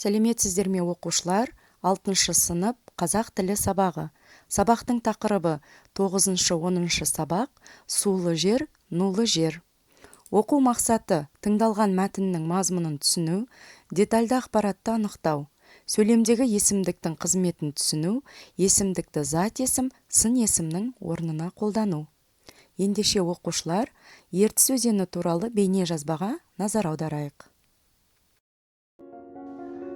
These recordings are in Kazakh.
Сәлеметсіздер ме оқушылар? 6 сынып қазақ тілі сабағы. Сабақтың тақырыбы 9-10 сабақ сулы жер, нулы жер. Оқу мақсаты тыңдалған мәтіннің мазмұнын түсіну, детальды ақпаратты анықтау, сөйлемдегі есімдіктің қызметін түсіну, есімдікті зат есім, сын есімнің орнына қолдану. Ендеше оқушылар, ертіс өзені туралы бейне жазбаға назар аударайық.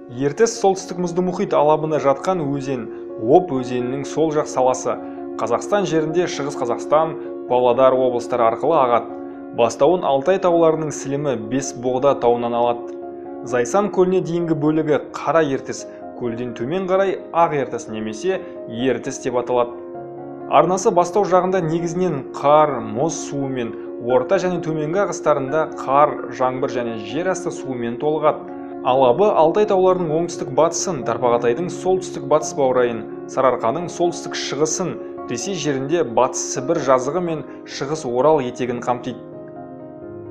Ертіс солтүстік мұзды мұхит алабына жатқан өзен, Об өзенінің сол жақ саласы. Қазақстан жерінде Шығыс Қазақстан, Павлодар облыстары арқылы ағады. Бастауын Алтай тауларының сілемі Бесбоғда тауынан алады. Зайсан көліне дейінгі бөлігі Қара ертіс, көлден төмен қарай Ақ ертіс немесе ертіс деп аталады. Арнасы бастау жағында негізінен қар, мұз суымен, орта және төменгі ағыстарында қар, жаңбыр және жер асты суымен толығады. Алабы Алтай тауларының оңтүстік батысын, Тарбағатайдың солтүстік батыс баурайын, Сарыарқаның солтүстік шығысын, Ресей жерінде батыс Сібір жазығы мен шығыс Орал етегін қамтиды.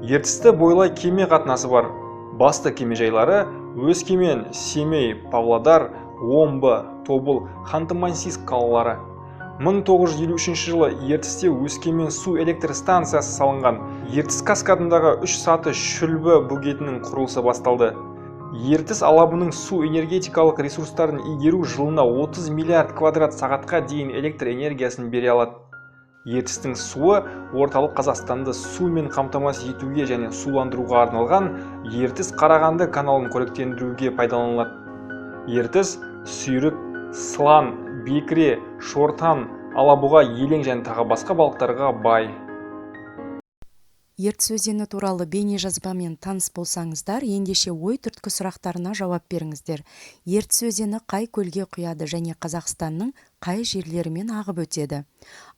Ертісті бойлай кеме қатынасы бар. Басты кемежайлары Өскемен, Семей, Павлодар, Омбы, Тобыл, Ханты-Мансийск қалалары. 1953 жылы Ертісте Өскемен су электр станциясы салынған. Ертіс каскадындағы 3 саты шүлбі бөгетінің құрылысы басталды. Ертіс алабының су энергетикалық ресурстарын игеру жылына 30 миллиард квадрат сағатқа дейін электр энергиясын бере алады. Ертістің суы орталық Қазақстанды сумен қамтамасыз етуге және суландыруға арналған Ертіс Қарағанды каналын қоректендіруге пайдаланылады. Ертіс сүйрік, сылан, бекіре, шортан, алабұға, елең және тағы басқа балықтарға бай. Ертіс өзені туралы бейне жазбамен таныс болсаңыздар, ендеше ой түрткі сұрақтарына жауап беріңіздер. Ертіс өзені қай көлге құяды және Қазақстанның қай жерлерімен ағып өтеді?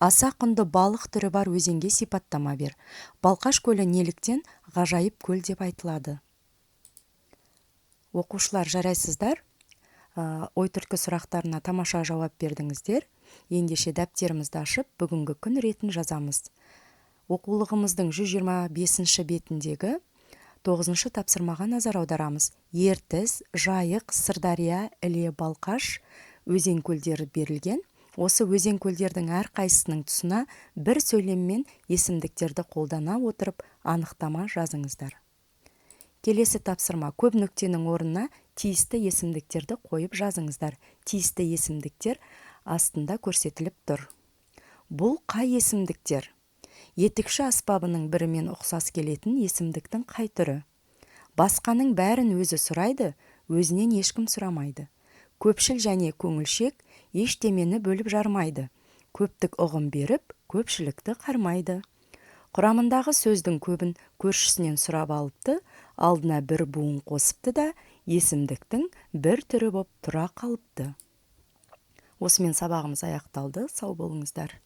Аса құнды балық түрі бар өзенге сипаттама бер. Балқаш көлі неліктен ғажайып көл деп айтылады? Оқушылар, жарайсыздар? Ой түрткі сұрақтарына тамаша жауап бердіңіздер. Ендеше дәптерімізді ашып, бүгінгі күн ретін жазамыз. Оқулығымыздың 125 бетіндегі 9 тапсырмаға назар аударамыз. Ертіс, Жайық, Сырдария, Іле, Балқаш өзен көлдері берілген. Осы өзен көлдердің әрқайсысының тұсына бір сөйлеммен есімдіктерді қолдана отырып анықтама жазыңыздар. Келесі тапсырма: көп нүктенің орнына тиісті есімдіктерді қойып жазыңыздар. Тиісті есімдіктер астында көрсетіліп тұр. Бұл қай есімдіктер? Етікші аспабының бірімен ұқсас келетін есімдіктің қай түрі? Басқаның бәрін өзі сұрайды, өзінен ешкім сұрамайды. Көпшіл және көңілшек ештемені бөліп жармайды. Көптік ұғым беріп, көпшілікті қармайды. Құрамындағы сөздің көбін көршісінен сұрап алыпты, алдына бір буын қосыпты да, есімдіктің бір түрі боп тұра қалыпты. Осымен сабағымыз аяқталды. Сау болыңыздар.